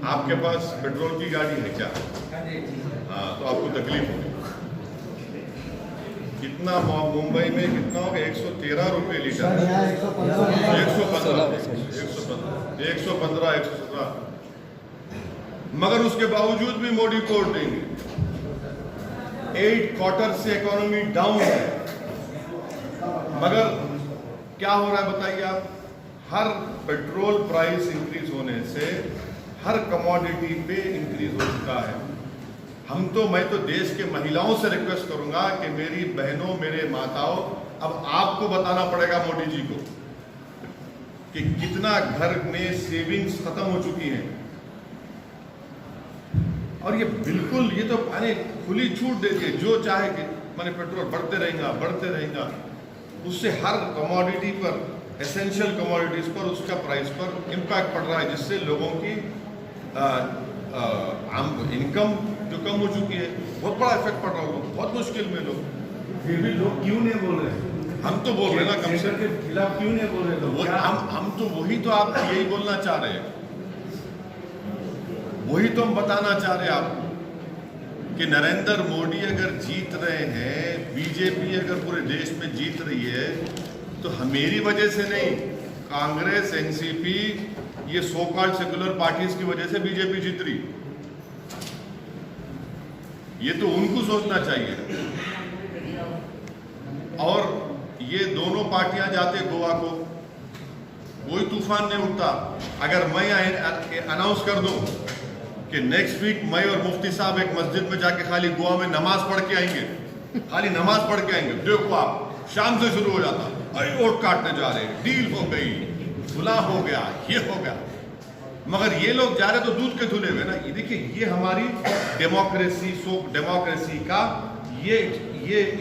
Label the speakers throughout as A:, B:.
A: आपके पास पेट्रोल की गाड़ी है क्या? हाँ, तो आपको तकलीफ होगी। कितना मुंबई में कितना होगा? 113 रुपये लीटर, 115, 117। मगर उसके बावजूद भी मोदी को वोट देंगे। 8 क्वार्टर से इकोनॉमी डाउन है, मगर क्या हो रहा है बताइए आप? हर पेट्रोल प्राइस इंक्रीज होने से हर कमोडिटी पे इंक्रीज हो चुका है। मैं तो देश के महिलाओं से रिक्वेस्ट करूंगा कि मेरी बहनों, मेरे माताओं, अब आपको बताना पड़ेगा मोदी जी को कि कितना घर में सेविंग्स खत्म हो चुकी हैं। और ये बिल्कुल, ये तो खुली छूट देके जो चाहे कि पेट्रोल बढ़ते रहेगा, उससे हर कमोडिटी पर, एसेंशियल कमोडिटीज पर, उसका प्राइस पर इम्पैक्ट पड़ रहा है, जिससे लोगों की इनकम जो कम हो चुकी है, बहुत बड़ा इफेक्ट पड़ रहा है। बहुत मुश्किल में लोग,
B: फिर भी लोग क्यों नहीं बोल रहे?
A: हम तो बोल रहे हैं ना, कम से
B: के खिलाफ क्यों नहीं बोल रहे?
A: हम तो वही तो आप यही बोलना चाह रहे हैं, वही तो हम बताना चाह रहे हैं आपको कि नरेंद्र मोदी अगर जीत रहे हैं, बीजेपी अगर पूरे देश में जीत रही है, तो मेरी वजह से नहीं, कांग्रेस, एनसीपी, ये सो कॉल्ड सेकुलर पार्टीज की वजह से बीजेपी जीत रही। ये तो उनको सोचना चाहिए। और ये दोनों पार्टियां जाते गोवा को, कोई तूफान नहीं उठता। अगर मैं अनाउंस कर दूं कि नेक्स्ट वीक मैं और मुफ्ती साहब एक मस्जिद में जाके खाली गोवा में नमाज पढ़ के आएंगे, खाली नमाज पढ़ के आएंगे, देखो आप शाम से शुरू हो जाता, अरे वोट काटने जा रहे, डील हो गई, सुलह हो गया, ये हो गया। मगर ये लोग जा रहे तो दूध के धुले हुए ना। ये देखिए, ये हमारी डेमोक्रेसी का ये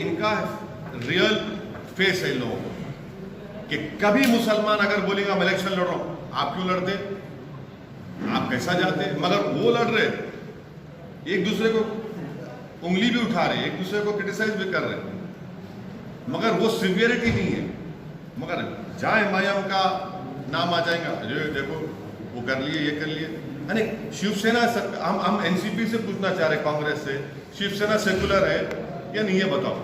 A: इनका रियल फेस है इन लोगों को, कि कभी मुसलमान अगर बोलेगा मैं इलेक्शन लड़ रहा हूं, आप क्यों लड़ते, आप कैसा जाते? मगर वो लड़ रहे, एक दूसरे को उंगली भी उठा रहे, एक दूसरे को क्रिटिसाइज भी कर रहे, मगर वो सिवियरिटी नहीं है। मगर जहां एमआईएम का नाम आ जाएगा, देखो वो कर लिए, ये कर लिए। यानी शिवसेना, हम एनसीपी से पूछना चाह रहे, कांग्रेस से, शिवसेना सेकुलर है या नहीं है बताओ?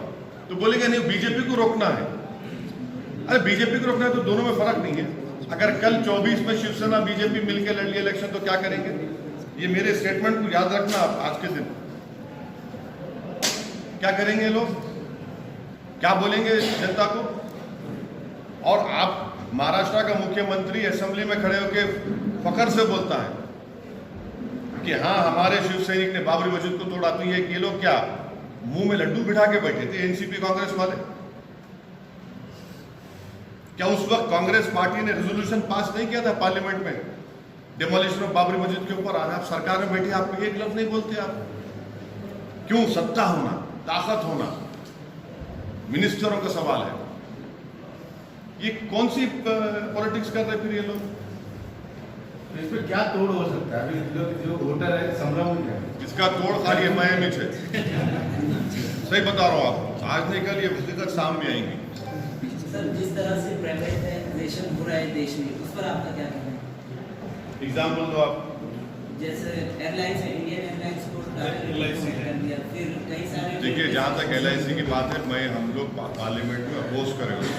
A: तो बोलेंगे नहीं, बीजेपी को रोकना है। अरे बीजेपी को रोकना है तो दोनों में फर्क नहीं है। अगर कल 24 में शिवसेना बीजेपी मिलकर लड़ लिया इलेक्शन, तो क्या करेंगे? ये मेरे स्टेटमेंट को याद रखना आप, आज के दिन क्या करेंगे लोग, क्या बोलेंगे जनता को? और आप, महाराष्ट्र का मुख्यमंत्री असेंबली में खड़े होकर फखर से बोलता है कि हाँ, हमारे शिव सैनिक ने बाबरी मस्जिद को तोड़ा। तो ये लोग क्या मुंह में लड्डू बिठा के बैठे थे एनसीपी कांग्रेस वाले? क्या उस वक्त कांग्रेस पार्टी ने रेजोल्यूशन पास नहीं किया था पार्लियामेंट में डिमोलिशन ऑफ बाबरी मस्जिद के ऊपर? आप सरकार में बैठे, आप एक लफ्ज नहीं बोलते आप? क्यों? सत्ता होना, ताकत होना, मिनिस्टरों का सवाल है। ये कौन सी पॉलिटिक्स कर रहे फिर ये लोग?
B: इसमें क्या तोड़ हो सकता है? अभी जो वोटर है संभ्रम में है,
A: इसका तोड़ खाली एमआईएम है। सही बता रहा हूँ आप, आज नहीं कल ये हकीकत सामने आएंगी।
C: सर, जिस तरह से प्राइवेटाइजेशन हो रहा है देश में, उस पर आपका क्या कहना है?
A: एग्जाम्पल दो आप।
C: जैसे एयरलाइंस है, इंडियन एयरलाइंस को कर दिया, फिर कई सारे।
A: देखिए, जहाँ तक एलआईसी की बात है, हम लोग पार्लियामेंट में अपोज करेंगे,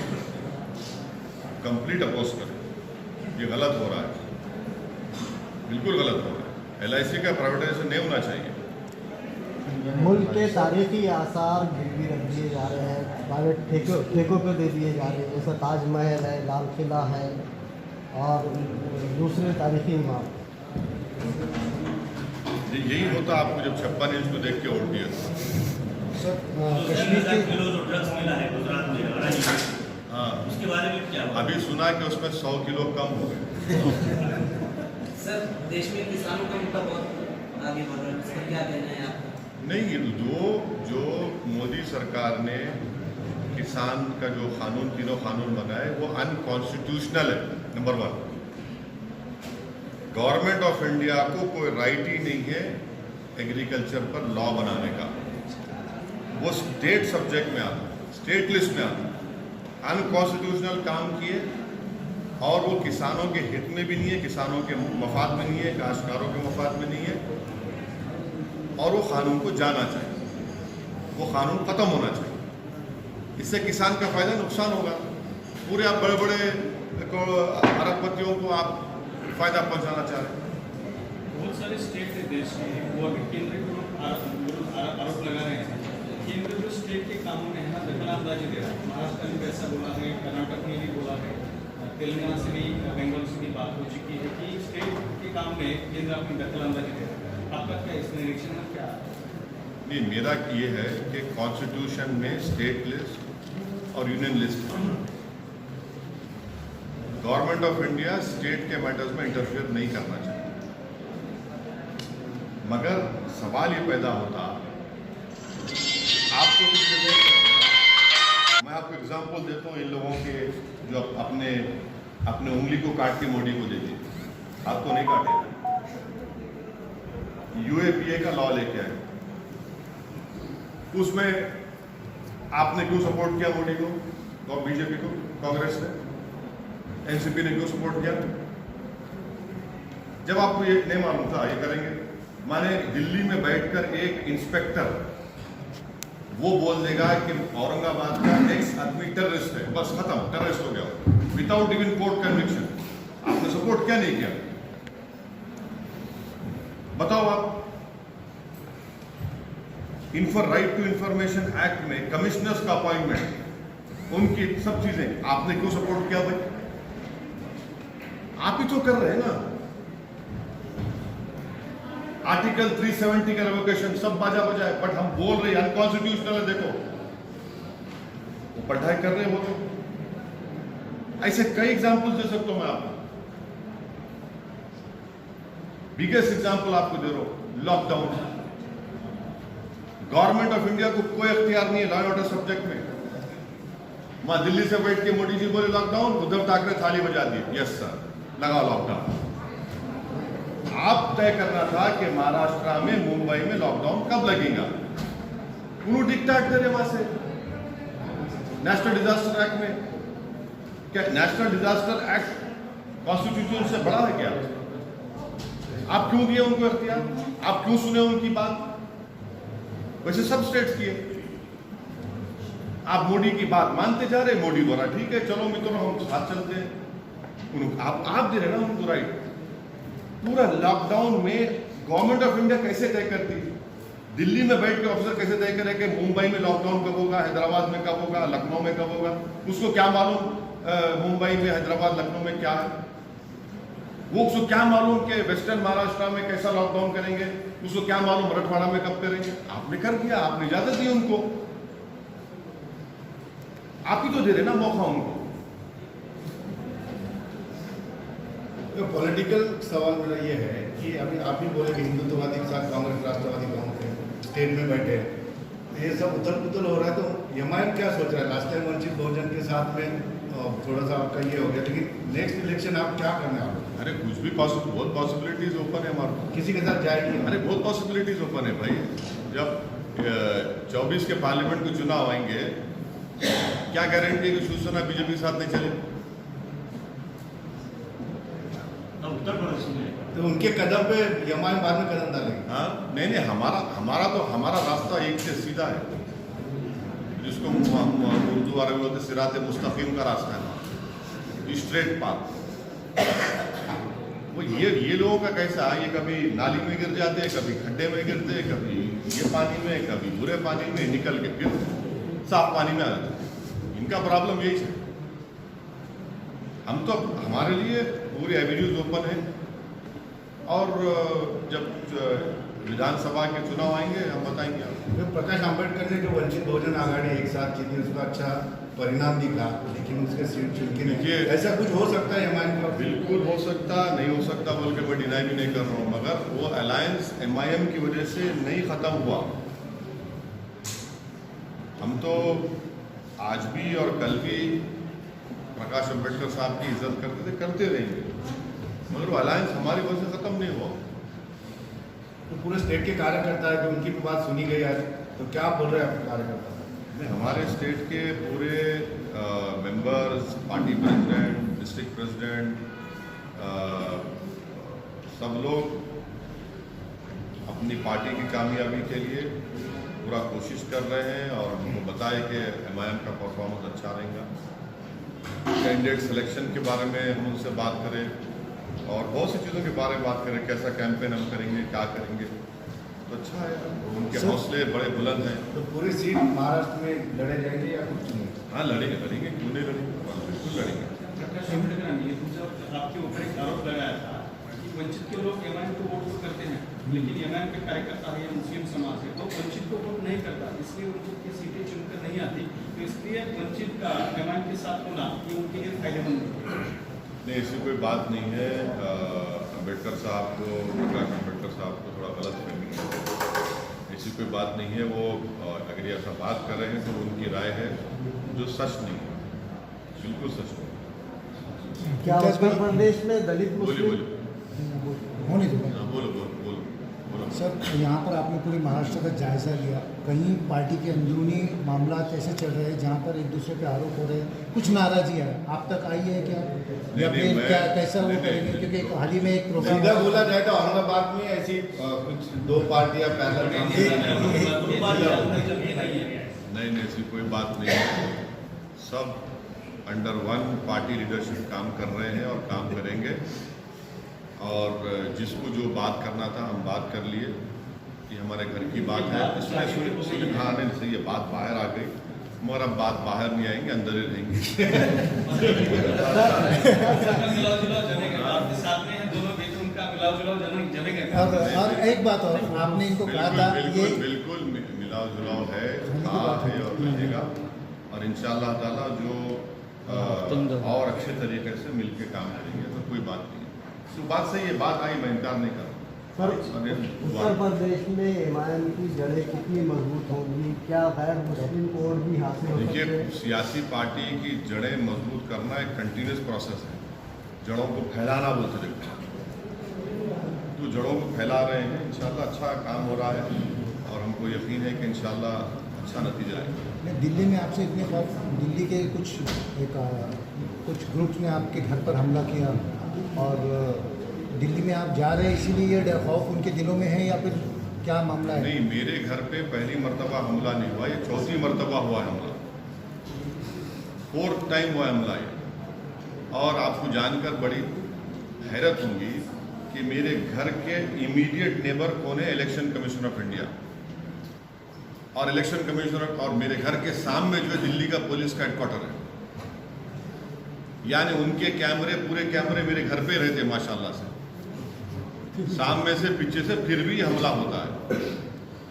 A: कंप्लीट अपोज करें। ये गलत हो रहा है, बिल्कुल गलत हो रहा है। एलआईसी का प्राइवेटाइजेशन नहीं होना चाहिए।
D: मुल्क के तारीखी आसार गिरवी रख दिए जा रहे हैं, प्राइवेट ठेकों पे दे दिए जा रहे हैं, जैसे ताजमहल है, लाल किला है और दूसरे तारीखी इमारत।
A: यही होता आपको जब 56 इंच को देख के वोट दिया।
D: कश्मीर के
A: हाँ,
E: उसके बारे में क्या?
A: अभी सुना कि उसमें 100 किलो कम हो गए।
C: सर, देश में किसानों का मुद्दा बहुत आगे बढ़ रहा है, इसका क्या कहना है आपका?
A: नहीं, जो मोदी सरकार ने किसान का जो कानून, तीनों कानून बनाए, वो अनकॉन्स्टिट्यूशनल है। नंबर 1, गवर्नमेंट ऑफ इंडिया को कोई राइट ही नहीं है एग्रीकल्चर पर लॉ बनाने का। वो स्टेट सब्जेक्ट में आता है, स्टेट लिस्ट में आता है। अनकॉन्स्टिट्यूशनल काम किए और वो किसानों के हित में भी नहीं है, किसानों के मफाद में नहीं है, काश्तकारों के मफाद में नहीं है। और वो कानून को जाना चाहिए, वो कानून खत्म होना चाहिए। इससे किसान का फायदा नुकसान होगा। पूरे आप बड़े बड़े अरबपतियों को आप फायदा पहुंचाना चाह रहे हैं।
E: बहुत सारे स्टेट है देश में, वो अभी केंद्र को आरोप लगा रहे हैं। केंद्र जो स्टेट के कामों में है ना दखलंदाजी दे रहा है। महाराष्ट्र ने भी ऐसा बोला है, कर्नाटक ने भी बोला है, तेलंगाना से भी, बंगाल से भी बात हो चुकी है कि स्टेट के काम में केंद्र अपनी दखलंदाजी दे रहा है। आपका क्या इस निरीक्षण में क्या?
A: नहीं, मेरा ये है कि कॉन्स्टिट्यूशन में स्टेट लिस्ट और union list, government of India state के मैटर्स में इंटरफियर नहीं करना चाहिए। मगर सवाल ये पैदा होता, आपको मैं आपको एग्जांपल देता हूँ इन लोगों के जो अपने उंगली को काट के मोदी को दे दिए, आपको नहीं काटेगा। यूएपीए का लॉ लेके आए, उसमें आपने क्यों सपोर्ट किया मोदी को और बीजेपी को? कांग्रेस ने, एनसीपी ने क्यों सपोर्ट किया? जब आपको ये नहीं मालूम था ये करेंगे। माने दिल्ली में बैठकर एक इंस्पेक्टर वो बोल देगा कि औरंगाबाद का एक्स आदमी टेररिस्ट है, बस खत्म, टेररिस्ट हो गया, विदाउट इवन कोर्ट कन्विक्शन। आपने सपोर्ट क्या नहीं किया? बताओ आप। राइट टू इंफॉर्मेशन एक्ट में कमिश्नर्स का अपॉइंटमेंट, उनकी सब चीजें आपने क्यों सपोर्ट किया भाई? आप ही तो कर रहे हैं ना। आर्टिकल 370 का रिवोकेशन सब बाजा बजाए, बट हम बोल रहे हैं अनकॉन्स्टिट्यूशनल है। देखो वो पढ़ाई कर रहे हैं वो तो। ऐसे कई एग्जांपल्स दे सकता हूं मैं आपको। बिगेस्ट एग्जांपल आपको दे रहा हूं, लॉकडाउन। गवर्नमेंट ऑफ इंडिया को कोई अख्तियार नहीं है लॉ एंड ऑर्डर सब्जेक्ट में। वहां दिल्ली से बैठ के मोदी जी बोले लॉकडाउन, उद्धव ठाकरे थाली बजा दिए, यस सर लगा लॉकडाउन। आप तय करना था कि महाराष्ट्र में, मुंबई में लॉकडाउन कब लगेगा। उन्होंने डिक्टेट करे वहां से नेशनल डिजास्टर एक्ट में। क्या नेशनल डिजास्टर एक्ट कॉन्स्टिट्यूशन से बड़ा है क्या? आप क्यों दिए उनको अख्तियार? आप क्यों सुने उनकी बात? वैसे सब स्टेट्स किए। आप मोदी की बात मानते जा रहे, मोदी बोला ठीक है चलो मित्रों हम साथ चलते हैं। आप दे रहे ना उनको राइट। पूरा लॉकडाउन में गवर्नमेंट ऑफ इंडिया कैसे तय करती? दिल्ली में बैठ के ऑफिसर कैसे तय करे कि मुंबई में लॉकडाउन कब होगा, हैदराबाद में कब होगा, लखनऊ में कब होगा? उसको क्या मालूम मुंबई में, हैदराबाद, लखनऊ में क्या है? वो उसको क्या मालूम कि वेस्टर्न महाराष्ट्र में कैसा लॉकडाउन करेंगे? उसको क्या मालूम मराठवाड़ा में कब करेंगे? आपने कर दिया, आपने इजाजत दी उनको। आप ही तो दे रहे ना मौका उनको।
B: तो पॉलिटिकल सवाल मेरा ये है कि अभी आप ही बोले कि हिंदुत्ववादी के साथ कांग्रेस राष्ट्रवादी कांग्रेस है, स्टेट में बैठे हैं, ये सब उथल पुथल हो रहा है। तो एमआईएम क्या सोच रहा है? लास्ट टाइम वंचित बहुजन के साथ में थोड़ा सा आपका ये हो गया, लेकिन नेक्स्ट इलेक्शन आप क्या करने आप?
A: अरे कुछ भी बहुत पॉसिबिलिटीज ओपन है हमारे को।
B: किसी के साथ जाएगी?
A: अरे बहुत पॉसिबिलिटीज ओपन है भाई। जब 24 के पार्लियामेंट के चुनाव आएंगे, क्या गारंटी है कि शिवसेना बीजेपी के साथ नहीं चलेगी?
E: उत्तर प्रदेश में
B: तो उनके कदम पे एमआईएम बाद में कदम डालेगी।
A: हाँ नहीं, हमारा रास्ता एक से सीधा है, जिसको उर्दू अरबी बोलते सिरात मुस्तकीम का रास्ता है, स्ट्रेट पाथ। वो ये लोगों का कैसा, ये कभी नाली में गिर जाते हैं, कभी खड्डे में गिरते हैं, कभी ये पानी में, कभी बुरे पानी में, निकल के फिर साफ पानी में आ जाते हैं। इनका प्रॉब्लम यही है। हम तो हमारे लिए पूरी एवेन्यूज ओपन है, और जब विधानसभा के चुनाव आएंगे हम बताएंगे आपको।
B: तो प्रकाश आंबेडकर ने जो वंचित बहुजन आघाड़ी एक साथ की थी, उसका अच्छा परिणाम दिखा, लेकिन उसके सीट चुनके नहीं। ऐसा कुछ हो सकता है एमआईएम का?
A: बिल्कुल हो सकता, नहीं हो सकता बोल के मैं डिनाई भी नहीं कर रहा हूँ, मगर वो अलायंस एमआईएम की वजह से नहीं खत्म हुआ। हम तो आज भी और कल भी प्रकाश आंबेडकर साहब की इज्जत करते थे, करते रहेंगे, मगर वो अलायंस हमारी वजह से खत्म नहीं हुआ।
B: तो पूरे स्टेट के कार्यकर्ता है, जो उनकी भी बात सुनी गई आज, तो क्या बोल रहे हैं आपके कार्यकर्ता?
A: हमारे स्टेट के पूरे members, party president, district president, सब लोग अपनी पार्टी की कामयाबी के लिए पूरा कोशिश कर रहे हैं और हमको बताए कि MIM का परफॉर्मेंस अच्छा रहेगा। कैंडिडेट सिलेक्शन के बारे में हम उनसे बात करें और बहुत सी चीज़ों के बारे में बात करें, कैसा कैंपेन हम करेंगे, क्या करेंगे, तो अच्छा है। उनके हौसले बड़े बुलंद हैं।
B: तो पूरी सीट महाराष्ट्र में लड़े जाएंगे या कुछ नहीं?
A: हाँ लड़ेंगे, क्यों नहीं लड़ेंगे, बिल्कुल लड़ेंगे।
E: प्रकाश आंबेडकर ने दूसरा आपके ऊपर एक आरोप लगाया था कि वंचित के लोग MIM को वोट करते हैं, लेकिन MIM के कार्यकर्ता है या मुस्लिम समाज है तो वंचित को वोट नहीं करता, इसलिए वंचित की सीटें चुनकर नहीं आती, तो इसलिए वंचित का MIM के साथ होना ये उनके लिए फायदेमंद है।
A: नहीं, ऐसी कोई बात नहीं है। अम्बेडकर साहब को, प्रकाश अम्बेडकर साहब को थोड़ा गलत फहमी है। ऐसी कोई बात नहीं है। वो अगर ये ऐसा बात कर रहे हैं तो उनकी राय है जो सच नहीं है, बिल्कुल सच नहीं।
D: क्या उत्तर प्रदेश में दलित
A: बोलिए
D: मुस्लिम
F: होने दो
A: हाँ, बोलो।
F: सर, यहाँ पर आपने पूरे महाराष्ट्र का जायजा लिया, कहीं पार्टी के अंदरूनी मामला ऐसे चल रहे हैं जहाँ पर एक दूसरे पे आरोप हो रहे हैं, कुछ नाराजगी है आप तक आई है क्या, या फिर क्या कैसा वो करेंगे? क्योंकि हाल ही में एक प्रोग्राम
B: सीधा बोला जाए तो औरंगाबाद में ऐसी कुछ दो पार्टियां पैनल
A: नहीं, ऐसी कोई बात नहीं है। सब अंडर वन पार्टी लीडरशिप काम कर रहे हैं और काम करेंगे। और जिसको जो बात करना था हम बात कर लिए कि हमारे घर की बात है, इसमें सुविधाने से ये बात बाहर आ गई, मगर अब बात बाहर नहीं आएंगे, अंदर ही रहेंगे।
F: और एक बात और आपने इनको कहा था ये
A: बिल्कुल मिलाव जुलाव है, साथ है और रहेगा। और इंशाअल्लाह ताला जो और अच्छे तरीके से मिलके काम करेंगे, तो कोई बात नहीं है। तो बात सही है, बात आई, मैं इनकार नहीं कर रहा।
D: सर, उत्तर प्रदेश में MIM की जड़ें कितनी मजबूत होंगी? क्या गैर मुस्लिम वोट भी हासिल हो सकते
A: देखिए,
D: हैं?
A: सियासी पार्टी की जड़ें मजबूत करना एक कंटिन्यूस प्रोसेस है। जड़ों को फैलाना बोलते देखते हैं, तो जड़ों को फैला रहे हैं। इंशाल्लाह अच्छा काम हो रहा है और हमको यकीन है कि इंशाल्लाह अच्छा नतीजा आएगा।
F: दिल्ली में आपसे इतने खौफ, दिल्ली के कुछ ग्रुप्स ने आपके घर पर हमला किया और दिल्ली में आप जा रहे हैं, इसीलिए ये खौफ उनके दिलों में है या फिर क्या मामला है?
A: नहीं, मेरे घर पे पहली मर्तबा हमला नहीं हुआ, ये चौथी मर्तबा हुआ है हमला, 4th टाइम हुआ हमला ये। और आपको जानकर बड़ी हैरत होगी कि मेरे घर के इमीडिएट नेबर कौन है? Election commission of India. और इलेक्शन कमीशनर और मेरे घर के सामने जो है दिल्ली का पुलिस का हेडक्वार्टर है, यानी उनके कैमरे, पूरे कैमरे मेरे घर पे रहते माशाल्लाह से, सामने से पीछे से, फिर भी हमला होता है।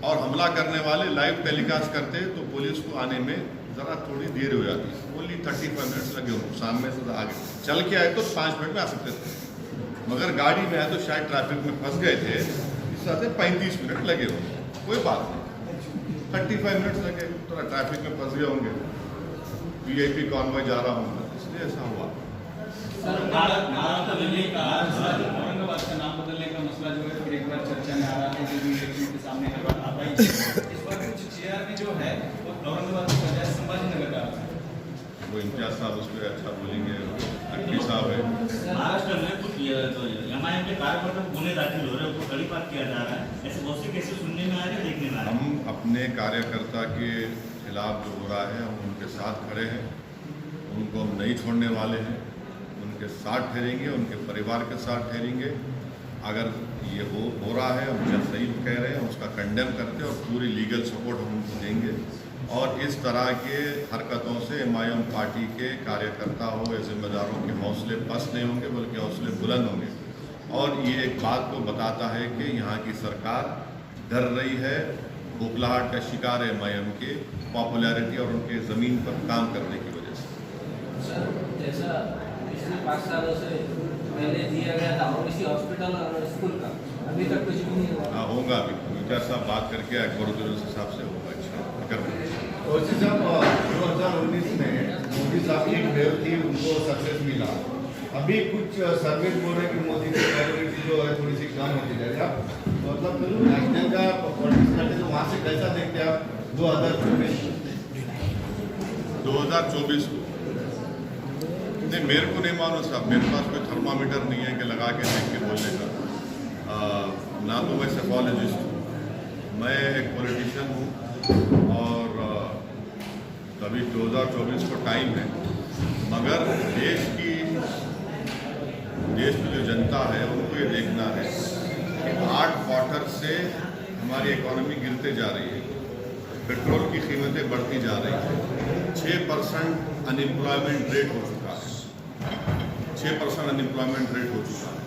A: और हमला करने वाले लाइव टेलीकास्ट करते तो पुलिस को आने में ज़रा थोड़ी देर हो जाती है। ओनली 35 मिनट्स लगे उनको, सामने से आगे चल के आए तो 5 मिनट में आ सकते थे, मगर गाड़ी में आए तो शायद ट्रैफिक में फंस गए थे, इस वजह से 35 मिनट लगे होंगे। कोई बात नहीं, 35 मिनट्स लगे, थोड़ा ट्रैफिक में फंस गए होंगे, VIP कॉन्वॉय जा रहा हूँ, इसलिए ऐसा हुआ।
E: औरंगाबाद का नाम बदलने का मसला जो है फिर एक बार चर्चा में आ रहा है, जो भी इलेक्शन के सामने हर बार आता ही है। इस बार कुछ चेयर भी जो है वो औरंगाबाद की बजाय संभाजीनगर का आता है।
A: वो इम्तियाज साहब उस पर अच्छा बोलेंगे, अक्की साहब है।
G: महाराष्ट्र में कुछ MIM के कार्यकर्ता गुने दाखिल हो रहे हैं, उनको गलीबात किया जा रहा है, ऐसे बहुत से केसेस सुनने में आ रहे हैं, देखने में आ रहे हैं।
A: हम अपने कार्यकर्ता के खिलाफ जो हो रहा है हम उनके साथ खड़े हैं, उनको हम नहीं छोड़ने वाले हैं, उनके साथ ठहरेंगे, उनके परिवार के साथ ठहरेंगे। अगर ये हो रहा है, हम जब सही कह रहे हैं, उसका कंडेम करते हैं और पूरी लीगल सपोर्ट हम उनको देंगे। और इस तरह के हरकतों से MIM पार्टी के कार्यकर्ता हो या जिम्मेदारों के हौसले पस्त नहीं होंगे, बल्कि हौसले बुलंद होंगे। और ये एक बात को बताता है कि यहाँ की सरकार डर रही है, बुखलाहट का शिकार है MIM के पॉपुलैरिटी और उनके ज़मीन पर काम करने की वजह से।
C: सर, जैसा पिछले 5 सालों से पहले दिया गया था किसी हॉस्पिटल और स्कूल का, अभी तक कुछ भी नहीं हुआ।
A: हाँ, होगा अभी, मिर्जा साहब बात करके अकबर उस हिसाब से होगा। अच्छा कर
B: वैसे जब 2019 में मोदी साहब की एक वेव थी, उनको सक्सेस मिला। अभी कुछ सर्वे बोल रहे हैं कि मोदी की पॉपुलैरिटी जो है थोड़ी सी कम होती जा रही है। आप मतलब नेशनल का पॉलिटिक्स करते तो वहाँ से कैसा देखते हैं आप 2024
A: 2024 को नहीं, मेरे को नहीं मालूम साहब, मेरे पास कोई थर्मामीटर नहीं है कि लगा के देख के बोलने का। ना तो मैं सेफोलॉजिस्ट हूँ, मैं एक पॉलिटिशियन हूँ और अभी 2024 को टाइम है, मगर देश की जो जनता है उनको ये देखना है कि 8 क्वार्टर से हमारी इकोनॉमी गिरते जा रही है, पेट्रोल की कीमतें बढ़ती जा रही हैं, 6% अनएम्प्लॉयमेंट रेट हो चुका है, 6% अनएम्प्लॉयमेंट रेट हो चुका है।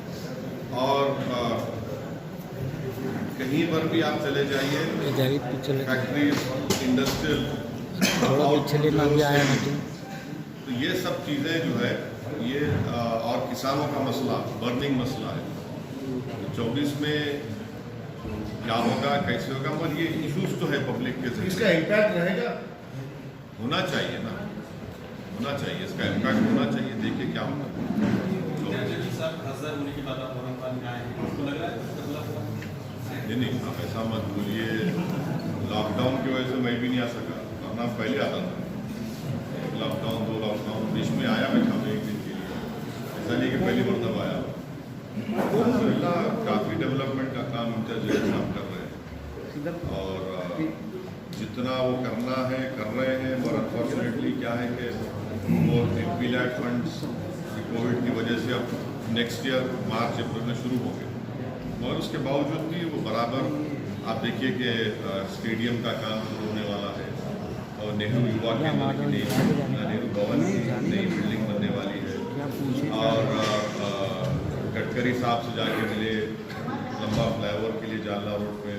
A: और कहीं पर भी आप चले जाइए, फैक्ट्रीज, इंडस्ट्रियल, तो ये सब चीज़ें जो है ये और किसानों का मसला बर्निंग मसला है। 24 में क्या होगा, कैसे होगा, मगर ये इश्यूज तो है पब्लिक के साथ।
B: इसका इम्पैक्ट रहेगा,
A: होना चाहिए ना, होना चाहिए, इसका इम्पैक्ट होना चाहिए। देखिए क्या होगा।
E: सर खासदार होने के बाद आप औरंगाबाद में आए हैं, आपको लग रहा है
A: नहीं, आप ऐसा मत बोलिए। लॉकडाउन की वजह से मैं भी नहीं आ सका, वरना पहले आता था। 1 लॉकडाउन 2 लॉकडाउन बीच में आया मैं खाने 1 दिन के लिए, ऐसा नहीं कि पहली मरतब आया। अल्हम्दुलिल्लाह काफ़ी डेवलपमेंट का काम इंचार्ज साहब कर रहे हैं और जितना वो करना है कर रहे हैं। और अनफॉर्चुनेटली क्या है कि वो एमपीलैड फंड्स कोविड की वजह से अब नेक्स्ट ईयर मार्च अप्रैल में शुरू होंगे, और उसके बावजूद भी वो बराबर आप देखिए कि स्टेडियम का काम शुरू होने वाला है और नेहरू युवा केंद्र की नेहरू भवन की नई बिल्डिंग बनने वाली है। और गडकरी साहब से जाके मिले लंबा फ्लाईओवर के लिए जालना रोड पे।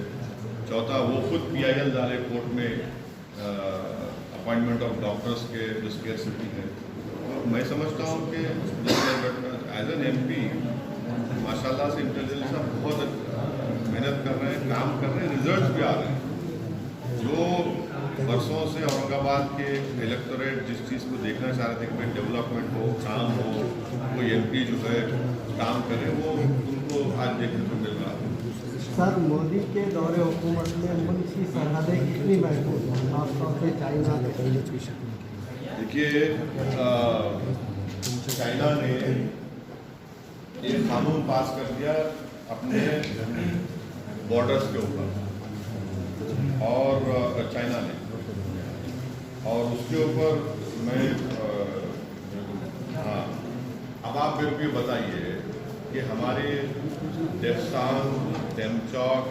A: चौथा, वो खुद PIL डाले कोर्ट में अपॉइंटमेंट ऑफ डॉक्टर्स के जो स्केर्सिटी है। मैं समझता हूँ कि एज एन MP माशाल्लाह से इंटेलिजेंस साहब बहुत मेहनत कर रहे हैं, काम कर रहे हैं, रिजल्ट्स भी आ रहे हैं। जो वर्षों से औरंगाबाद के इलेक्टोरेट जिस चीज़ को देखना चाह रहे थे कि डेवलपमेंट हो, काम हो, कोई MP जो है काम करे, वो उनको आज देखने को मिल रहा है।
D: सर, मोदी के दौरे हुकूमत में मुल्क की सरहदें कितनी महफूज हैं, खासतौर से चाइना के?
A: देखिए, चाइना ने एक कानून पास कर दिया अपने बॉर्डर्स के ऊपर, और चाइना ने, और उसके ऊपर मैं हाँ, अब आप मेरे को बताइए कि हमारे डेप्सांग, डेमचौक,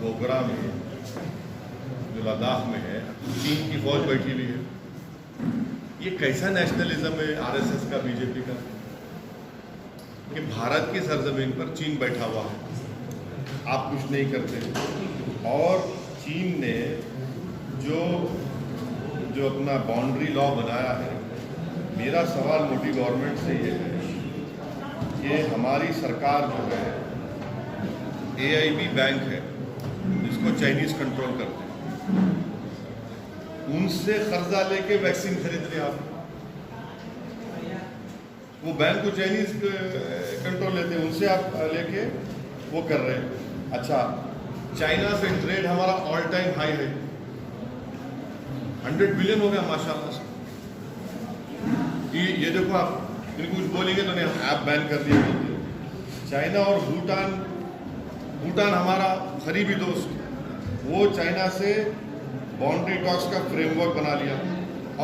A: डोगरा में जो लद्दाख में है, चीन की फौज बैठी हुई है। ये कैसा नेशनलिज्म है RSS का, BJP का, कि भारत की सरजमीन पर चीन बैठा हुआ है, आप कुछ नहीं करते। और चीन ने जो अपना बाउंड्री लॉ बनाया है, मेरा सवाल मोदी गवर्नमेंट से ये है कि हमारी सरकार जो है, AIB बैंक है जिसको चाइनीज कंट्रोल करते हैं, उनसे कर्जा लेके वैक्सीन खरीद रहे आप। वो बैंक को चाइनीज कंट्रोल लेते हैं, उनसे आप लेके वो कर रहे हैं। अच्छा, चाइना से ट्रेड हमारा ऑल टाइम हाई है, 100 बिलियन हो गया माशाल्लाह से। ये देखो, आप इनको कुछ बोलेंगे तो नहीं, ऐप बैन कर दिया बोलते हो। चाइना और भूटान हमारा करीबी दोस्त, वो चाइना से बाउंड्री टॉक्स का फ्रेमवर्क बना लिया,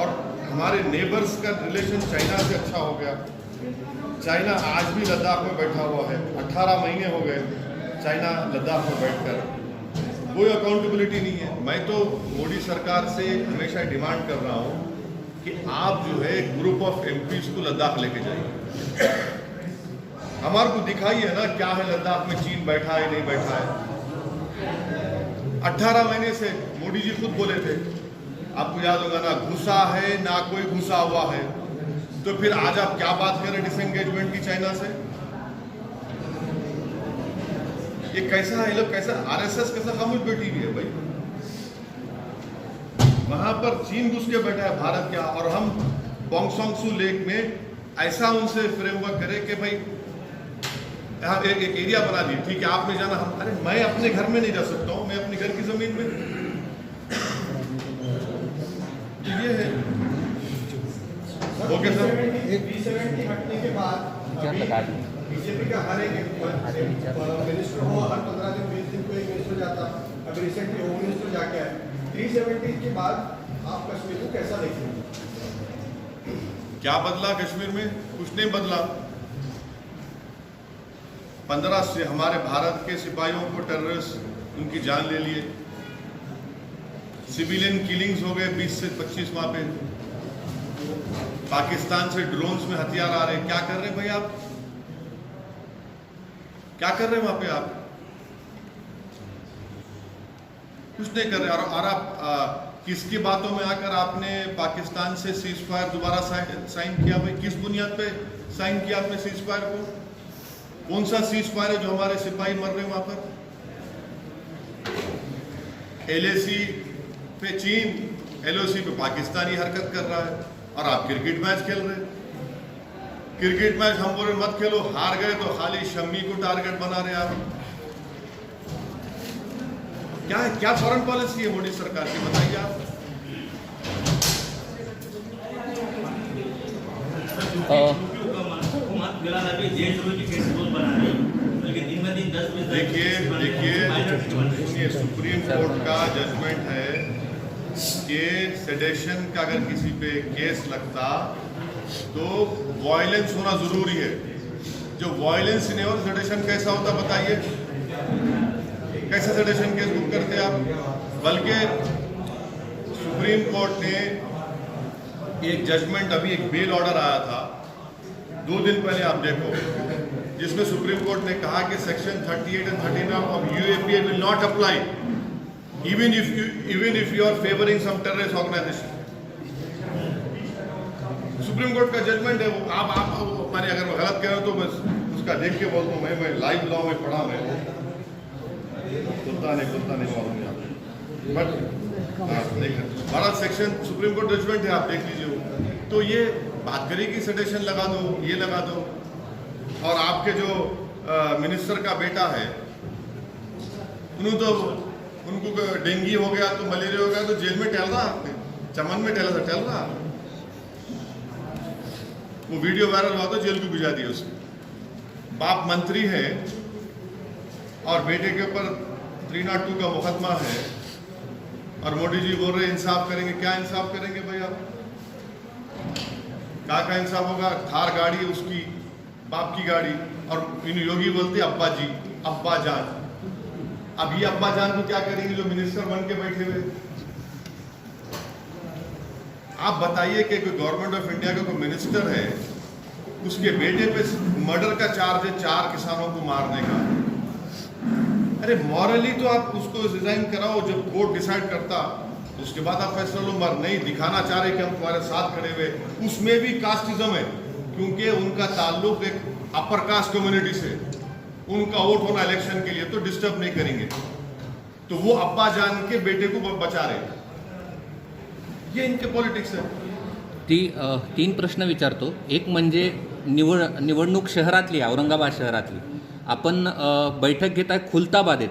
A: और हमारे नेबर्स का रिलेशन चाइना से अच्छा हो गया। चाइना आज भी लद्दाख में बैठा हुआ है, 18 महीने हो गए चाइना लद्दाख में बैठकर, कोई अकाउंटेबिलिटी नहीं है। मैं तो मोदी सरकार से हमेशा डिमांड कर रहा हूँ कि आप जो है ग्रुप ऑफ MPs को लद्दाख लेके जाइए, हमारे को दिखाइए ना क्या है लद्दाख में, चीन बैठा है नहीं बैठा है। 18 महीने से मोदी जी खुद बोले थे, आपको याद होगा ना, घुसा है ना कोई घुसा हुआ है, तो फिर आज आप क्या बात करें डिसएंगेजमेंट की चाइना से? ये कैसा है, लोग कैसा, RSS कैसा खामोश बैठी हुई है भाई, वहां पर चीन घुस के बैठा है भारत क्या, और हम बोंगसोंगसू लेक में ऐसा उनसे फ्रेमवर्क करें कि भाई यहाँ एक एरिया बना दी, ठीक है आपने जाना, हम अरे मैं अपने घर में नहीं जा सकता हूँ, मैं अपने घर की जमीन में। ये है ओके सर।
B: B70 हटने के बाद बीजेपी का हर एक मिनिस्टर हो, हर 15 दिन 20 दिन को एक मिनिस्टर जाता। अभी रिसेंटली होम मिनिस्टर जाके आए। 370 के बाद आप कश्मीर को कैसा देखेंगे?
A: क्या बदला कश्मीर में? कुछ नहीं बदला। 15 से हमारे भारत के सिपाहियों को टेररिस्ट उनकी जान ले लिए, सिविलियन किलिंग्स हो गए 20 से 25 वहां पे। पाकिस्तान से ड्रोन्स में हथियार आ रहे हैं। क्या कर रहे हैं भाई आप? क्या कर रहे हैं वहां पे आप? कुछ नहीं कर रहे। और आप किसकी बातों में आकर आपने पाकिस्तान से सीज फायर दोबारा साइन किया? भाई किस बुनियाद पे साइन किया आपने सीज फायर को? कौन सा सीज फायर है जो हमारे सिपाही मर रहे हैं वहां पर? LAC पे चीन, LOC पे पाकिस्तानी हरकत कर रहा है और आप क्रिकेट मैच खेल रहे हैं। क्रिकेट मैच हम बोले मत खेलो, हार गए तो खाली शम्मी को टारगेट बना रहे आप। क्या फॉरेन पॉलिसी है मोदी सरकार की, बताइए आप। देखिए सुप्रीम कोर्ट का जजमेंट है कि सेडेशन का अगर किसी पे केस लगता तो वायलेंस होना जरूरी है। जो वायलेंस नहीं हो सेडेशन कैसा होता बताइए? कैसे सेडेशन केस बुक करते आप? बल्कि सुप्रीम कोर्ट ने एक जजमेंट, अभी एक बेल ऑर्डर आया था 2 दिन पहले, आप देखो, जिसमें सुप्रीम कोर्ट ने कहा कि section 38 and 39 of UAPA will not apply even if you are favoring some terrorist organization। Supreme court का जजमेंट है वो। आप मैंने अगर गलत कह रहा हूं तो मैं उसका देख के बोलता हूँ। मैं लाइव लॉ में पढ़ा, मैं कुत्ता नहीं मालूम यहाँ पे, but Bharat section supreme court judgement है, आप देख लीजिए। तो ये बात करिए कि सेडेशन लगा दो, ये लगा दो। और आपके जो मिनिस्टर का बेटा है, उनको डेंगू हो गया तो मलेरिया हो गया तो जेल में टहल रहा, आपने चमन में टहल रहा। वो वीडियो वायरल हुआ तो जेल को भिजा दिया उसको। बाप मंत्री है और बेटे के ऊपर 302 का मुकदमा है और मोदी जी बोल रहे इंसाफ करेंगे। क्या इंसाफ करेंगे भाई आप? का इंसाफ होगा? थार गाड़ी है उसकी, बाप की गाड़ी, और योगी बोलते अब्बा जी, अब्बा जान। अब ये अब्बा जान को क्या करेंगे जो मिनिस्टर बन के बैठे हुए? आप बताइए कि कोई गवर्नमेंट ऑफ इंडिया का कोई मिनिस्टर है, उसके बेटे पे मर्डर का चार्ज है 4 किसानों को मारने का। अरे मॉरली तो आप उसको रिजाइन कराओ, जब कोर्ट डिसाइड करता उसके बाद आप फैसला लो। मर नहीं दिखाना चाह रहे कि हम तुम्हारे साथ खड़े हुए, उसमें भी कास्टिज्म है, क्योंकि उनका ताल्लुक एक अपर कास्ट कम्युनिटी से। उनका वोट होना इलेक्शन के लिए तो डिस्टर्ब नहीं करेंगे, तो वो अब्बा जान के बेटे को बचा रहे। ये इनके पॉलिटिक्स है।
H: 3 प्रश्न विचारतो। एक म्हणजे निवडणूक शहरातली, औरंगाबाद शहरातली, आपण बैठक घेत आहे खुलताबादेत,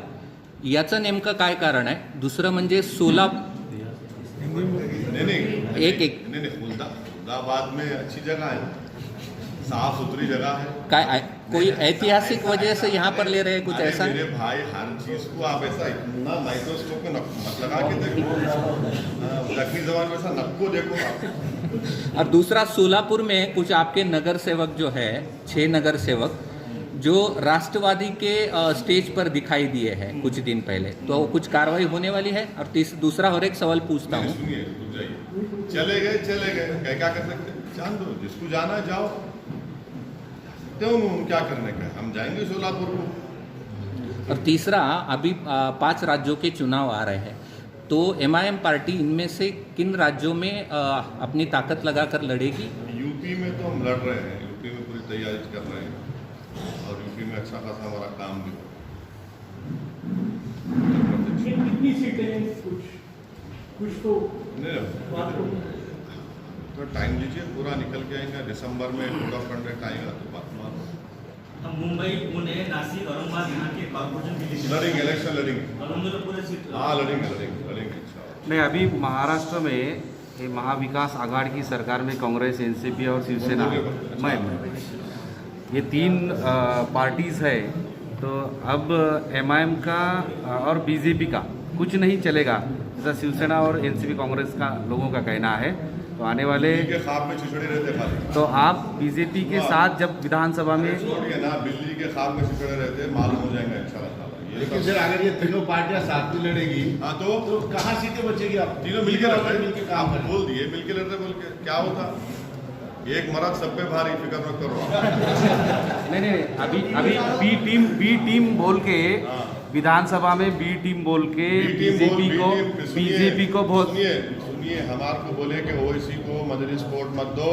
H: याचं नेमकं काय कारण आहे? दुसरं म्हणजे
A: खुलताबाद में अच्छी जगह है, साफ सुथरी जगह है।
H: काय कोई ऐतिहासिक वजह से यहाँ पर ले रहे कुछ ऐसा?
A: मेरे भाई हर चीज को आप ऐसा इतना माइक्रोस्कोप में मत लगा के देखो, दक्षिणी जबान में ऐसा नक्को देखो आप।
H: और दूसरा, सोलापुर में कुछ आपके नगर सेवक जो है, 6 नगर सेवक जो राष्ट्रवादी के स्टेज पर दिखाई दिए हैं कुछ दिन पहले, तो कुछ कार्रवाई होने वाली है? और दूसरा और एक सवाल पूछता हूँ।
A: सुनिए, चले गए क्या कर सकते? जान दो, जिसको जाना जाओ, क्यों क्या करने का, हम जाएंगे सोलापुर को।
H: और तीसरा, अभी 5 राज्यों के चुनाव आ रहे हैं, तो MIM पार्टी इनमें से किन राज्यों में अपनी ताकत लगाकर लड़ेगी?
A: यूपी में तो हम लड़ रहे हैं, यूपी में पूरी तैयारी कर रहे हैं और यूपी में अच्छा खासा हमारा काम भी हो।
E: कितनी सीटें कुछ तो
A: तो टाइम लीजिए, पूरा निकल के आएगा। दिसंबर में कोड ऑफ कंडक्ट आएगा तो बात मारो।
G: हम मुंबई, पुणे, नासिक, औरंगाबाद यहाँ के कॉर्पोरेशन के लिए
A: लड़ेंगे, इलेक्शन लड़ेंगे।
G: और हम लोग पूरे सीट
A: हाँ लड़ेंगे।
I: नहीं, अभी महाराष्ट्र में ये महाविकास आघाड़ी की सरकार में कांग्रेस, एनसीपी और शिवसेना, मैं ये तीन पार्टीज़ है, तो अब एमआईएम का और बीजेपी का कुछ नहीं चलेगा, जैसा शिवसेना और एनसीपी कांग्रेस का लोगों का कहना है। तो आने वाले
A: के ख्वाब में छिछड़े रहते खाली।
I: तो आप बीजेपी के साथ जब विधानसभा में
A: छोड़िए ना, बिल्ली के ख्वाब में छिछड़े रहते, मालूम हो जाएंगे अच्छा लगता है।
B: लेकिन सर अगर ये तीनों पार्टियां साथ में लड़ेगी,
A: हाँ तो
B: कहाँ सीटें बचेगी? आप
A: तीनों मिलकर लड़ते,
B: मिलकर काम
A: आप
B: करें।
A: बोल दिए मिलकर लड़ते, बोल के क्या होता? एक मर्द सब पे भारी, फिक्र मत करो।
I: नहीं, अभी बी टीम बोल के
A: हाँ।
I: विधानसभा में बी टीम बोल के बीजेपी को बहुत
A: सुनिए, हमारे को बोले कि ओवैसी को मजलिस कोर्ट मत दो,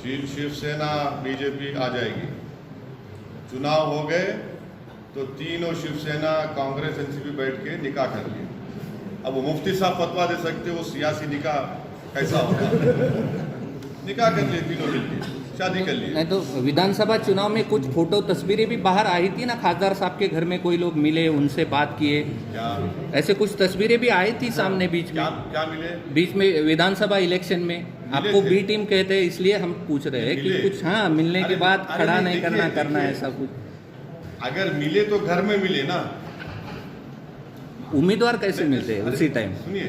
A: शिवसेना बीजेपी आ जाएगी। चुनाव हो गए तो तीनों शिवसेना, कांग्रेस, एनसीपी बैठ के निकाह कर लिए। अब वो मुफ्ती साहब फतवा दे सकते, वो सियासी निकाह कैसा होगा? निकाह कर लिए तीनों मिलकर, शादी कर लिए।
H: नहीं तो विधानसभा चुनाव में कुछ फोटो तस्वीरें भी बाहर आई थी ना, खासदार साहब के घर में कोई लोग मिले, उनसे बात किए,
A: क्या
H: ऐसे कुछ तस्वीरें भी आई थी सामने बीच
A: क्या
H: में,
A: क्या मिले?
H: बीच में विधानसभा इलेक्शन में। आपको
A: थे।
H: बी टीम कहते हैं, इसलिए हम पूछ रहे हैं कि
A: मिले।
H: कुछ हाँ मिलने के
A: अरे,
H: बाद
A: अरे
H: खड़ा
A: नहीं,
H: नहीं करना
A: देखिए,
H: करना
A: देखिए।
H: ऐसा कुछ।
A: अगर मिले तो घर में मिले ना,
H: उम्मीदवार कैसे मिलते हैं उसी टाइम?
A: सुनिए,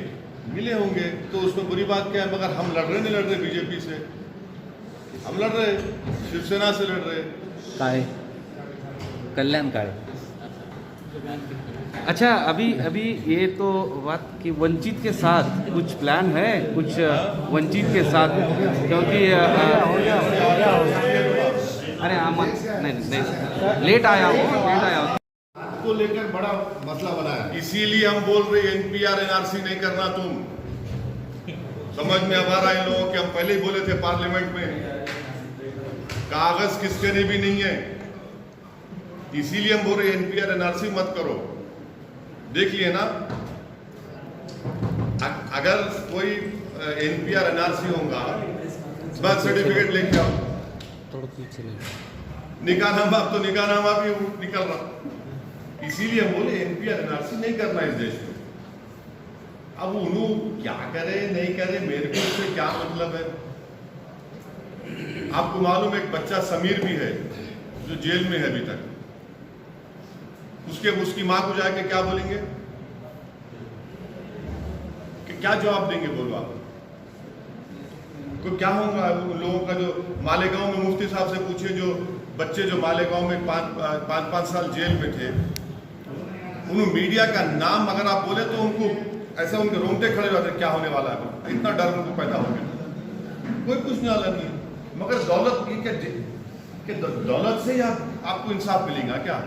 A: मिले होंगे तो उसमें बुरी बात क्या है? मगर हम लड़ रहे नहीं लड़ रहे बीजेपी से, हम लड़ रहे शिवसेना से लड़ रहे।
H: काहे? कल्याण काहे?
I: अच्छा, अभी ये तो बात कि वंचित के साथ कुछ प्लान है, कुछ वंचित के साथ, क्योंकि अरे नहीं लेट आया हूँ।
B: को लेकर बड़ा मसला बना है।
A: इसीलिए हम बोल रहे एनपीआर एनआरसी नहीं करना। तुम समझ में अब आ रहा है इन लोगों के, हम पहले ही बोले थे पार्लियामेंट में, कागज किसके ने भी नहीं है, इसीलिए हम बोल रहे एनपीआर एनआरसी मत करो। देखिए ना, अगर कोई एनपीआर एनआरसी होगा, बर्थ सर्टिफिकेट लेके आओ, निकाहनामा, अब तो निकाहनामा भी निकल रहा। इसीलिए हम बोले एनपीआर एनआरसी नहीं करना इस देश में। अब उन्होंने क्या करे नहीं करे, मेरे को इससे क्या मतलब है? आपको मालूम एक बच्चा समीर भी है जो जेल में है अभी तक, उसकी मां को जाके क्या बोलेंगे कि क्या जवाब देंगे? बोलो आप को क्या होगा उन लोगों का? जो मालेगांव में मुफ्ती साहब से पूछे, जो बच्चे जो मालेगांव में पाँच साल जेल में थे, उन्होंने मीडिया का नाम अगर आप बोले तो उनको ऐसा उनके रोंगटे खड़े रहते, क्या होने वाला है? इतना डर उनको पैदा हो गया। कोई कुछ नहीं वाला नहीं, मगर दौलत से ही आपको इंसाफ मिलेगा क्या?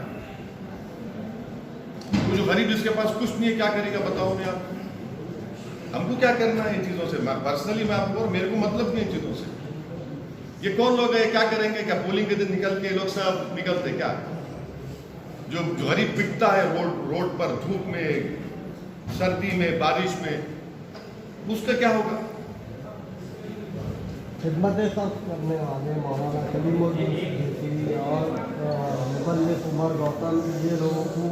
A: वो जो गरीब जिसके पास कुछ नहीं है क्या करेगा? बताओ मैं आप, हमको क्या करना है इन चीजों से? मैं पर्सनली मैं आपको, मेरे को मतलब नहीं इन चीजों से। ये कौन लोग है, क्या करेंगे? क्या पोलिंग के दिन निकल के लोग सब निकलते क्या? जो गरीब पिटता है रोड पर, धूप में, सर्दी में, बारिश में, उसका क्या होगा?
D: खिदमत करने वाले मौलाना कलीमुद्दीन सिद्दीकी और मुबल्लिग उमर गौतम, ये लोगों को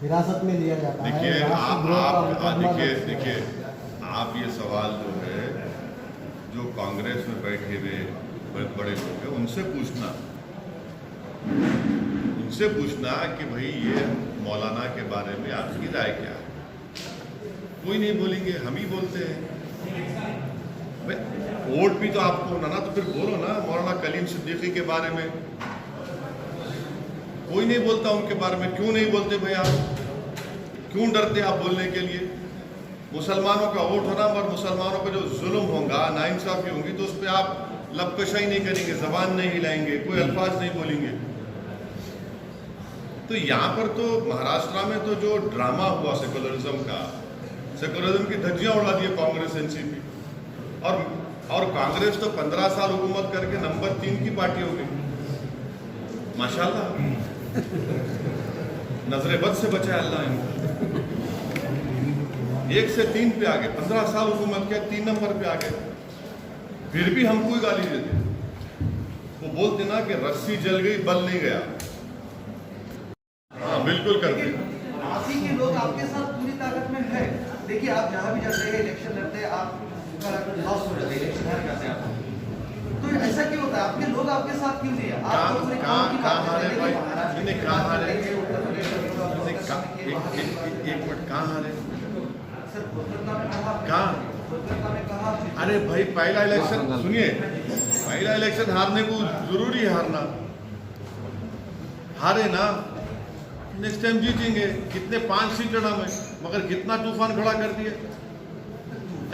D: हिरासत में लिया जाता है।
A: देखिए
D: राष्ट्रद्रोह का मुकदमा दर्ज है।
A: देखिए आप ये सवाल जो है, जो कांग्रेस में बैठे हुए बड़े लोग हैं, उनसे पूछना कि भाई ये मौलाना के बारे में आपकी राय क्या है? कोई नहीं बोलेंगे, हम ही बोलते हैं। वोट भी तो आपको ना, तो फिर बोलो ना मौलाना कलीम सिद्दीकी के बारे में। कोई नहीं बोलता उनके बारे में, क्यों नहीं बोलते भाई आप? क्यों डरते आप बोलने के लिए? मुसलमानों का वोट होना, और मुसलमानों का जो जुल्म होगा, नाइंसाफी होगी, तो उस पर आप लबकशाई नहीं करेंगे, जबान नहीं हिलाएंगे, कोई अल्फाज नहीं बोलेंगे। तो यहाँ पर तो महाराष्ट्र में तो जो ड्रामा हुआ सेकुलरिज्म का, सेकुलरिज्म की धज्जियां उड़ा दी कांग्रेस एनसीपी, और कांग्रेस तो 15 साल हुकूमत करके नंबर 3 की पार्टी हो गई। माशाल्लाह, नजरे बद से बचाया अल्लाह इनको। 1 से 3 पे आ गए, 15 साल हुकूमत किया, 3 नंबर पे आ गए। फिर भी हमको ही गाली देते। वो बोलते ना कि रस्सी जल गई, बल नहीं गया। हाँ बिल्कुल करते।
J: पार्टी के लोग आपके साथ पूरी ताकत में है, देखिए आप जहाँ भी जाते हैं इलेक्शन लड़ते हैं, आप लॉस हो जाते हैं, इलेक्शन हार जाते हैं आप। तो ऐसा क्यों होता है? आपके लोग आपके साथ क्यों नहीं है? आप तो पूरे गांव की बात करते हैं, लेकिन महाराष्ट्र में
A: कहाँ हारे?
J: उत्तर प्रदेश में
A: एक मिनट, कहाँ हारे?
J: सर कोलकाता में कहा,
A: कहाँ?
J: कोलकाता में कहा।
A: अरे भाई पहला इलेक्शन सुनिए, पहला इलेक्शन हारने को जरूरी है हारना, हारे ना, नेक्स्ट टाइम जीतेंगे। कितने 5 सीट लड़ा में, मगर कितना तूफान खड़ा कर दिया।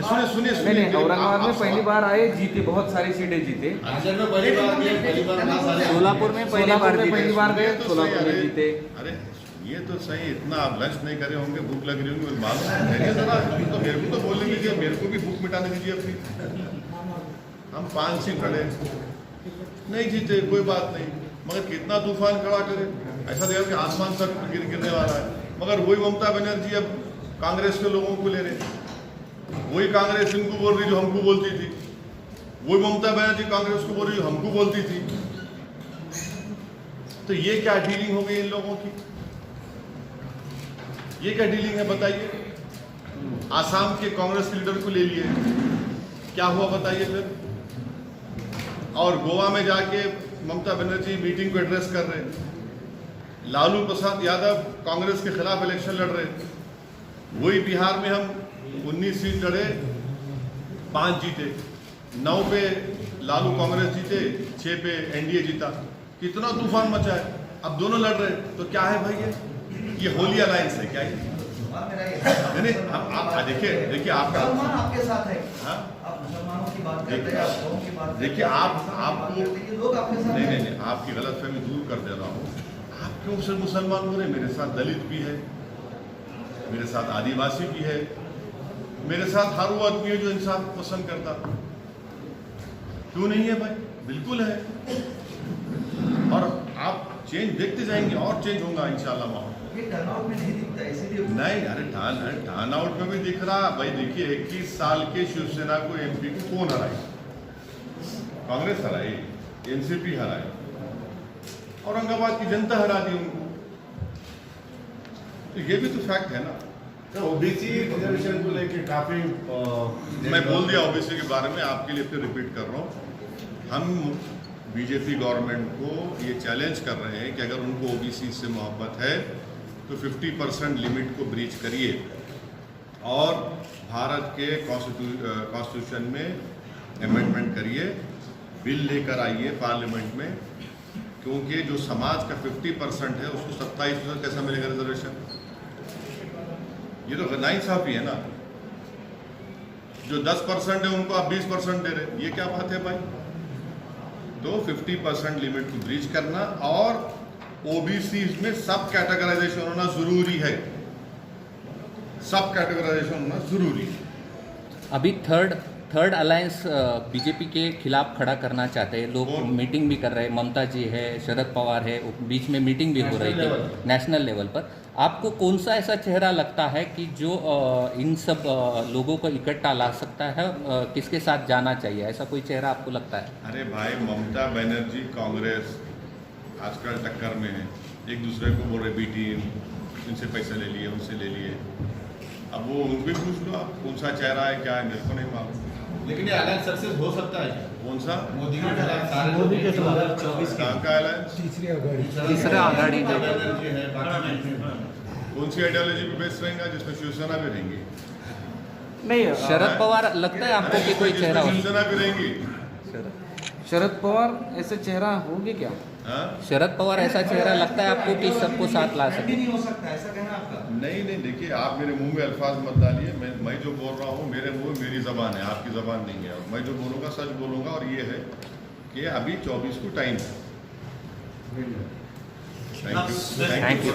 A: सुनिए सुनिए
I: नहीं
A: सुनिए,
I: नहीं, औरंगाबाद में पहली बार आए, जीते, बहुत सारी सीटें जीते। सोलापुर में पहली बार गए, सोलापुर में जीते।
A: अरे ये तो सही, इतना आप लंच नहीं करे होंगे, भूख लग रही होंगी, बात जरा तो मेरे को तो बोलने दीजिए, मेरे को भी भूख मिटाने दीजिए अपनी। हम 5 सीट लड़े, नहीं जीते, कोई बात नहीं, मगर कितना तूफान खड़ा करे। ऐसा देखा कि आसमान तक गिरने वाला है। मगर वही ममता बनर्जी अब कांग्रेस के लोगों को ले रहे, वही कांग्रेस इनको बोल रही जो हमको बोलती थी, वही ममता बनर्जी कांग्रेस को बोल रही जो हमको बोलती थी। तो ये क्या डीलिंग हो गई इन लोगों की? ये क्या डीलिंग है बताइए? आसाम के कांग्रेस के लीडर को ले लिए, क्या हुआ बताइए फिर? और गोवा में जाके ममता बनर्जी मीटिंग को एड्रेस कर रहे, लालू प्रसाद यादव कांग्रेस के खिलाफ इलेक्शन लड़ रहे, वही बिहार में हम 19 सीट लड़े, 5 जीते, 9 पे लालू कांग्रेस जीते, 6 पे एनडीए जीता। कितना तूफान मचा है। अब दोनों लड़ रहे, तो क्या है भाई ये होली अलायंस है क्या? ये नहीं, आप देखिए आपका
J: आपके साथ है।
A: हाँ?
J: आप मुसलमानों की बात करते हैं, आप कौम की बात करते हैं,
A: देखिए आपको
J: लोग आपके साथ
A: नहीं, आपकी गलतफहमी दूर कर दे रहा हूँ। आप क्यों सिर्फ मुसलमान हो रहे? मेरे साथ दलित भी है, मेरे साथ आदिवासी भी है, मेरे साथ हर वो आदमी है जो इंसाफ पसंद करता। क्यों नहीं है भाई? बिल्कुल है। और आप चेंज देखते जाएंगे और चेंज होगा इंशाल्लाह माहौल।
J: ये टर्नआउट में नहीं दिखता, इसीलिए
A: नहीं, अरे टर्न आउट में भी दिख रहा भाई। देखिए 21 साल के शिवसेना को एमपी को कौन हराई? कांग्रेस हराई, एनसीपी हराई, औरंगाबाद की जनता हरा दी उनको। तो ये भी तो फैक्ट है ना।
B: तो ओबीसी रिजर्वेशन को लेकर काफी
A: मैं बोल दिया ओबीसी के बारे में, आपके लिए फिर रिपीट कर रहा हूँ। हम बीजेपी गवर्नमेंट को ये चैलेंज कर रहे हैं कि अगर उनको ओबीसी से मोहब्बत है तो 50% लिमिट को ब्रीच करिए और भारत के कॉन्स्टिट्यूशन में अमेंडमेंट करिए, बिल लेकर आइए पार्लियामेंट में, क्योंकि जो समाज का 50% है उसको 27% कैसा मिलेगा रिजर्वेशन? ये तो नाइंसाफी है ना। जो 10% है उनको आप 20% दे रहे, ये क्या बात है भाई? तो 50% लिमिट को ब्रीच करना और ओबीसी में सब कैटेगराइजेशन होना जरूरी है, सब कैटेगराइजेशन होना जरूरी है।
H: अभी थर्ड अलायंस बीजेपी के खिलाफ खड़ा करना चाहते हैं लोग, मीटिंग भी कर रहे हैं। ममता जी है, शरद पवार है, बीच में मीटिंग भी हो रही थी नेशनल लेवल पर। आपको कौन सा ऐसा चेहरा लगता है कि जो इन सब लोगों को इकट्ठा ला सकता है? किसके साथ जाना चाहिए, ऐसा कोई चेहरा आपको लगता है?
A: अरे भाई, ममता बनर्जी कांग्रेस आजकल टक्कर में है, एक दूसरे को बोल रहे बी टीम, इनसे पैसे ले लिए, उनसे ले लिए। अब वो उनको भी पूछ लो आप कौन सा चेहरा है, क्या है, मेरे को नहीं मालूम।
B: लेकिन ये अलायंस सक्सेस हो सकता है।
A: कौन सा?
B: मोदी के खिलाफ
F: मोदी के खिलाफ
B: 2024
A: कहाँ का अलायंस?
H: तीसरा आघाड़ी जो
A: कौन सी आइडियोलॉजी पे बेस रहेगा जिसमें शिवसेना भी रहेंगी?
I: नहीं,
H: शरद पवार लगता है आपको कि कोई चेहरा हो?
A: शिवसेना भी रहेंगी।
I: शरद पवार ऐसे चेहरा होंगे क्या?
A: हाँ?
H: शरद पवार ऐसा चेहरा लगता है आपको कि सबको साथ ला
J: भी
H: सके?
J: नहीं हो सकता, ऐसा कहना आपका?
A: नहीं, देखिए आप मेरे मुंह में अल्फाज मत डालिए। मैं जो बोल रहा हूँ मेरे मुंह में मेरी ज़बान है, आपकी ज़बान नहीं है। और मैं जो बोलूँगा सच बोलूँगा, और ये है कि अभी 24 को टाइम है। Thank you.